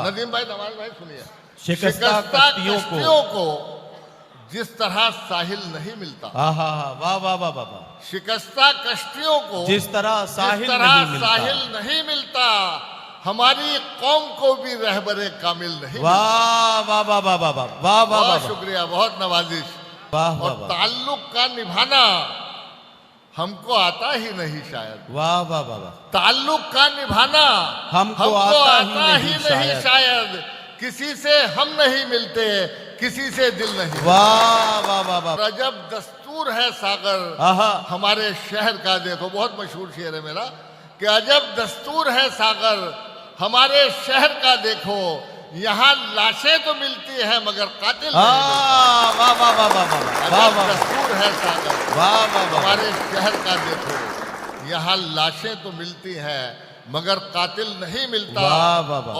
नदीम भाई, नवाज भाई, सुनिए। शिकस्ता कश्तियों को जिस तरह साहिल नहीं मिलता, वाह वाह वाह वाह वाह, शिकस्ता कश्तियों को जिस तरह साहिल नहीं मिलता, हमारी कौम को भी रहबरे कामिल नहीं वाह वाह वाह वाह वाह वाह वाह वाह, बहुत शुक्रिया, बहुत नवाजिश। और ताल्लुक का निभाना हमको आता ही नहीं शायद। वाह वाह वाह वाह, ताल्लुक का निभाना हमको आता ही नहीं शायद। किसी से हम नहीं मिलते, किसी से दिल नहीं। वाह वाह वाह वाह, रजब दस्तूर है सागर हमारे शहर का, देखो बहुत मशहूर शेर है मेरा, कि अजब दस्तूर है सागर हमारे शहर का, देखो यहाँ लाशें तो मिलती है मगर कातिल नहीं। वाह वाह वाह वाह वाह, दस्तूर है सागर वाह वाह वाह, हमारे शहर का, देखो यहाँ लाशें तो मिलती हैं मगर कातिल नहीं मिलता। वाह वाह वाह।